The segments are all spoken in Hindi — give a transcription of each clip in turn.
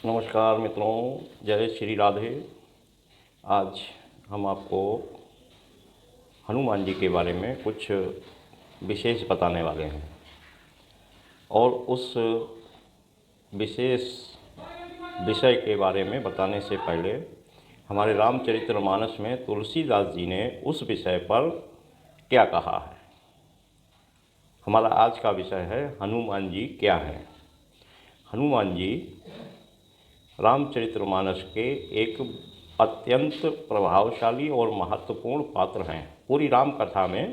नमस्कार मित्रों, जय श्री राधे। आज हम आपको हनुमान जी के बारे में कुछ विशेष बताने वाले हैं और उस विशेष विषय के बारे में बताने से पहले हमारे रामचरितमानस में तुलसीदास जी ने उस विषय पर क्या कहा है। हमारा आज का विषय है हनुमान जी क्या हैं। हनुमान जी रामचरितमानस के एक अत्यंत प्रभावशाली और महत्वपूर्ण पात्र हैं। पूरी राम कथा में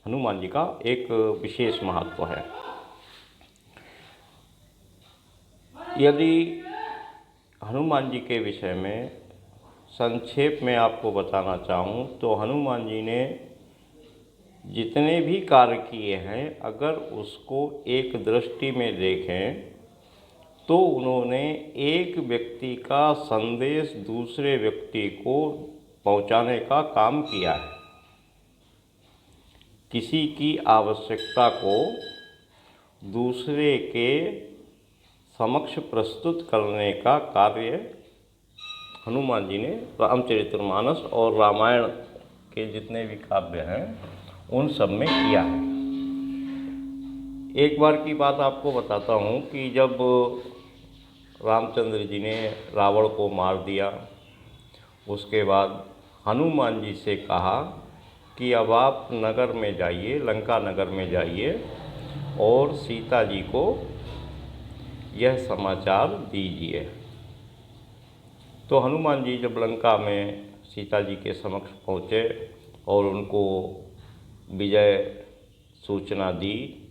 हनुमान जी का एक विशेष महत्व है। यदि हनुमान जी के विषय में संक्षेप में आपको बताना चाहूँ तो हनुमान जी ने जितने भी कार्य किए हैं, अगर उसको एक दृष्टि में देखें तो उन्होंने एक व्यक्ति का संदेश दूसरे व्यक्ति को पहुंचाने का काम किया है। किसी की आवश्यकता को दूसरे के समक्ष प्रस्तुत करने का कार्य हनुमान जी ने रामचरितमानस और रामायण के जितने भी काव्य हैं उन सब में किया है। एक बार की बात आपको बताता हूँ कि जब रामचंद्र जी ने रावण को मार दिया, उसके बाद हनुमान जी से कहा कि अब आप नगर में जाइए, लंका नगर में जाइए और सीता जी को यह समाचार दीजिए। तो हनुमान जी जब लंका में सीता जी के समक्ष पहुँचे और उनको विजय सूचना दी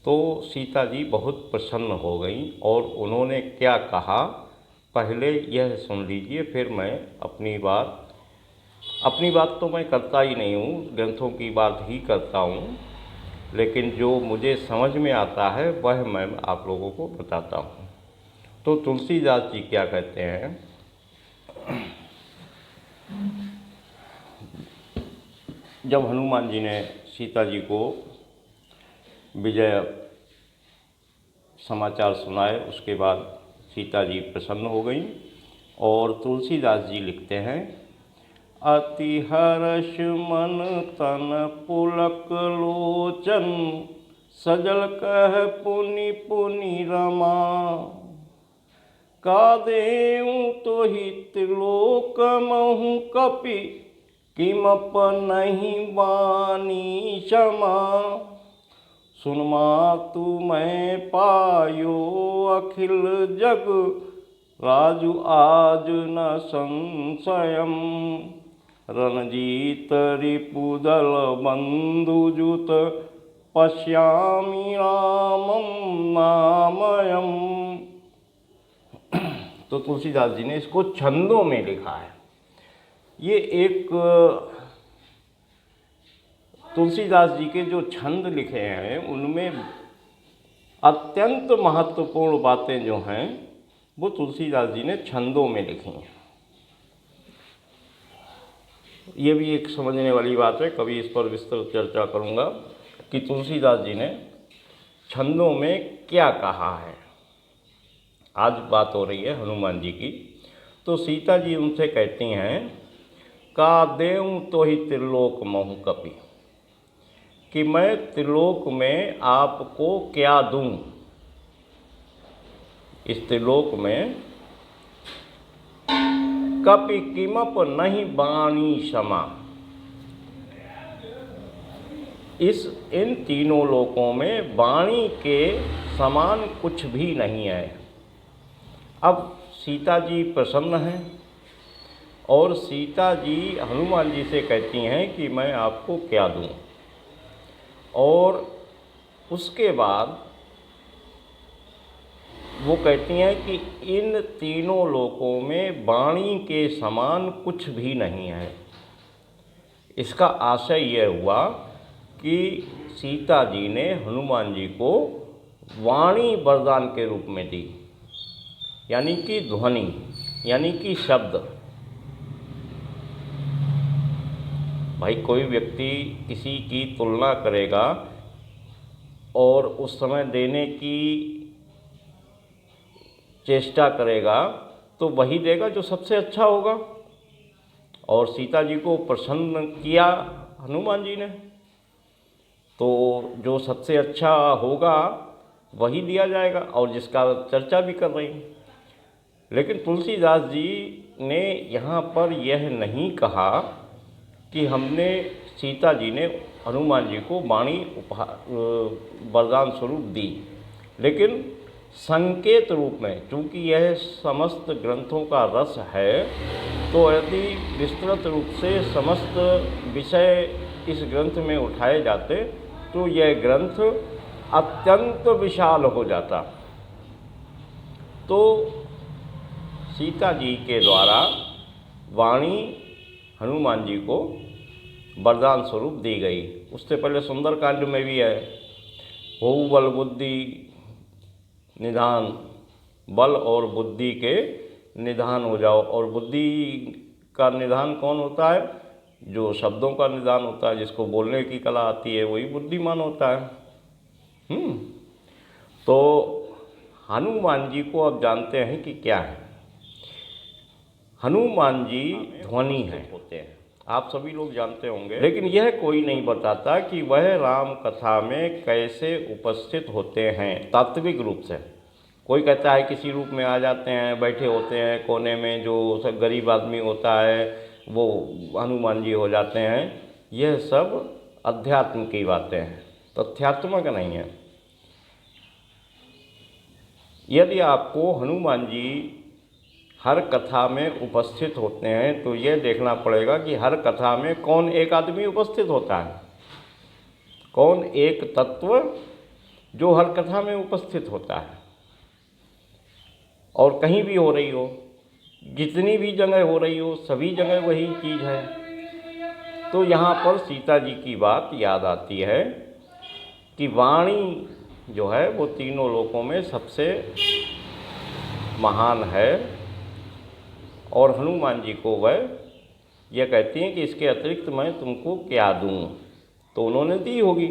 तो सीता जी बहुत प्रसन्न हो गईं और उन्होंने क्या कहा पहले यह सुन लीजिए, फिर मैं अपनी बात तो मैं करता ही नहीं हूँ, ग्रंथों की बात ही करता हूँ, लेकिन जो मुझे समझ में आता है वह मैं आप लोगों को बताता हूँ। तो तुलसीदास जी क्या कहते हैं, जब हनुमान जी ने सीता जी को विजय समाचार सुनाए, उसके बाद सीता जी प्रसन्न हो गई और तुलसीदास जी लिखते हैं, अति हर्ष मन तन पुलक लोचन, सजल कह पुनि पुनि रमा, का देऊँ तो ही त्रिलोक महु कपि, किमप नहीं बानी क्षमा, सुन मातु मैं पायो अखिल जग, राजु आज न संशयम, रणजीत रिपुदल बंधुजुत, पश्यामि रामं नामयम। तो तुलसीदास जी ने इसको छंदों में लिखा है। ये एक तुलसीदास जी के जो छंद लिखे हैं उनमें अत्यंत महत्वपूर्ण बातें जो हैं वो तुलसीदास जी ने छंदों में लिखी हैं। ये भी एक समझने वाली बात है, कभी इस पर विस्तृत चर्चा करूँगा कि तुलसीदास जी ने छंदों में क्या कहा है। आज बात हो रही है हनुमान जी की। तो सीता जी उनसे कहती हैं, का देऊँ तो ही त्रिलोक महु कपि, कि मैं त्रिलोक में आपको क्या दूं। इस त्रिलोक में कपि किमप नहीं बानी क्षमा, इन तीनों लोकों में वाणी के समान कुछ भी नहीं है। अब सीता जी प्रसन्न हैं और सीता जी हनुमान जी से कहती हैं कि मैं आपको क्या दूं, और उसके बाद वो कहती हैं कि इन तीनों लोकों में वाणी के समान कुछ भी नहीं है। इसका आशय यह हुआ कि सीता जी ने हनुमान जी को वाणी वरदान के रूप में दी, यानी कि ध्वनि, यानी कि शब्द। भाई कोई व्यक्ति किसी की तुलना करेगा और उस समय देने की चेष्टा करेगा तो वही देगा जो सबसे अच्छा होगा। और सीता जी को प्रसन्न किया हनुमान जी ने, तो जो सबसे अच्छा होगा वही दिया जाएगा, और जिसका चर्चा भी कर रही हैं। लेकिन तुलसीदास जी ने यहाँ पर यह नहीं कहा कि हमने सीता जी ने हनुमान जी को वाणी वरदान स्वरूप दी, लेकिन संकेत रूप में, चूँकि यह समस्त ग्रंथों का रस है, तो यदि विस्तृत रूप से समस्त विषय इस ग्रंथ में उठाए जाते तो यह ग्रंथ अत्यंत विशाल हो जाता। तो सीता जी के द्वारा वाणी हनुमान जी को वरदान स्वरूप दी गई। उससे पहले सुंदरकांड में भी है, होऊ बल बुद्धि निधान, बल और बुद्धि के निधान हो जाओ। और बुद्धि का निधान कौन होता है? जो शब्दों का निधान होता है, जिसको बोलने की कला आती है, वही बुद्धिमान होता है। तो हनुमान जी को अब जानते हैं कि क्या है। हनुमान जी ध्वनि हैं, होते हैं, आप सभी लोग जानते होंगे, लेकिन यह कोई नहीं बताता कि वह राम कथा में कैसे उपस्थित होते हैं तात्विक रूप से। कोई कहता है किसी रूप में आ जाते हैं, बैठे होते हैं कोने में, जो सब गरीब आदमी होता है वो हनुमान जी हो जाते हैं। यह सब अध्यात्म की बातें हैं, तथ्यात्मक नहीं है। यदि आपको हनुमान जी हर कथा में उपस्थित होते हैं तो यह देखना पड़ेगा कि हर कथा में कौन एक आदमी उपस्थित होता है, कौन एक तत्व जो हर कथा में उपस्थित होता है। और कहीं भी हो रही हो, जितनी भी जगह हो रही हो, सभी जगह वही चीज़ है। तो यहाँ पर सीता जी की बात याद आती है कि वाणी जो है वो तीनों लोकों में सबसे महान है, और हनुमान जी को वह यह कहती हैं कि इसके अतिरिक्त मैं तुमको क्या दूं, तो उन्होंने दी होगी।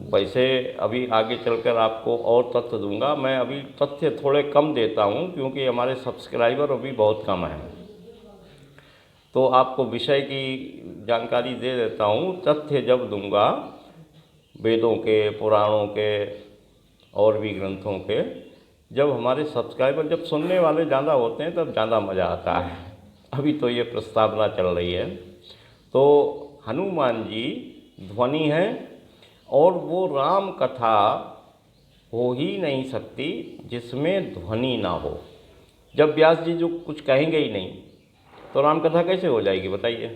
वैसे अभी आगे चलकर आपको और तथ्य दूंगा। मैं अभी तथ्य थोड़े कम देता हूं क्योंकि हमारे सब्सक्राइबर अभी बहुत कम हैं, तो आपको विषय की जानकारी दे देता हूं। तथ्य जब दूंगा वेदों के, पुराणों के और भी ग्रंथों के, जब हमारे सब्सक्राइबर, जब सुनने वाले ज़्यादा होते हैं तब ज़्यादा मज़ा आता है। अभी तो ये प्रस्तावना चल रही है। तो हनुमान जी ध्वनि है, और वो राम कथा हो ही नहीं सकती जिसमें ध्वनि ना हो। जब व्यास जी जो कुछ कहेंगे ही नहीं तो राम कथा कैसे हो जाएगी बताइए?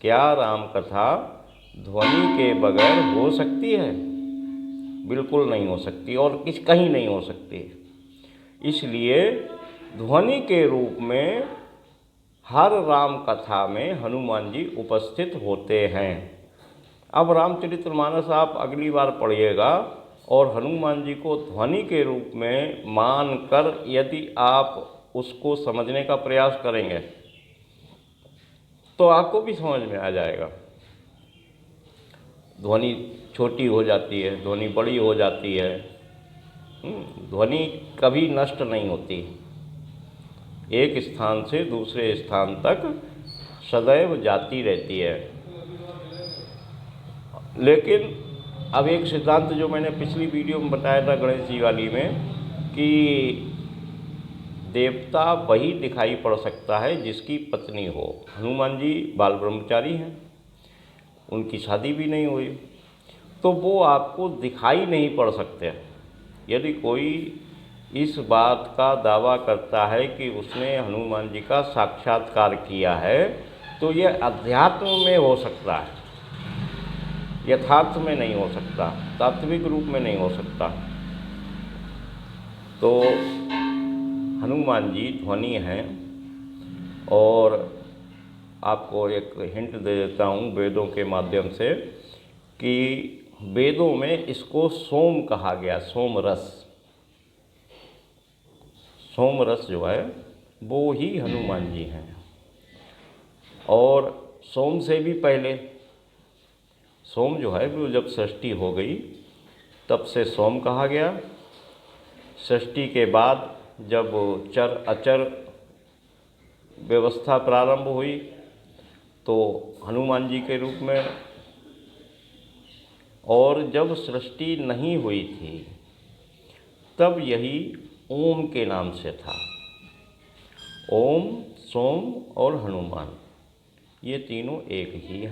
क्या राम कथा ध्वनि के बगैर हो सकती है? बिल्कुल नहीं हो सकती, और कहीं नहीं हो सकती। इसलिए ध्वनि के रूप में हर राम कथा में हनुमान जी उपस्थित होते हैं। अब रामचरितमानस आप अगली बार पढ़िएगा, और हनुमान जी को ध्वनि के रूप में मानकर यदि आप उसको समझने का प्रयास करेंगे तो आपको भी समझ में आ जाएगा। ध्वनि छोटी हो जाती है, ध्वनि बड़ी हो जाती है, ध्वनि कभी नष्ट नहीं होती, एक स्थान से दूसरे स्थान तक सदैव जाती रहती है। लेकिन अब एक सिद्धांत जो मैंने पिछली वीडियो में बताया था गणेश जी वाली में, कि देवता वही दिखाई पड़ सकता है जिसकी पत्नी हो। हनुमान जी बाल ब्रह्मचारी हैं, उनकी शादी भी नहीं हुई, तो वो आपको दिखाई नहीं पड़ सकते। यदि कोई इस बात का दावा करता है कि उसने हनुमान जी का साक्षात्कार किया है तो ये अध्यात्म में हो सकता है, यथार्थ में नहीं हो सकता, तात्विक रूप में नहीं हो सकता। तो हनुमान जी ध्वनि हैं, और आपको एक हिंट दे देता हूँ वेदों के माध्यम से कि वेदों में इसको सोम कहा गया, सोम रस। सोम रस जो है वो ही हनुमान जी हैं। और सोम से भी पहले, सोम जो है वो जब सृष्टि हो गई तब से सोम कहा गया, सृष्टि के बाद जब चर अचर व्यवस्था प्रारंभ हुई तो हनुमान जी के रूप में, और जब सृष्टि नहीं हुई थी तब यही ओम के नाम से था। ओम, सोम और हनुमान, ये तीनों एक ही हैं।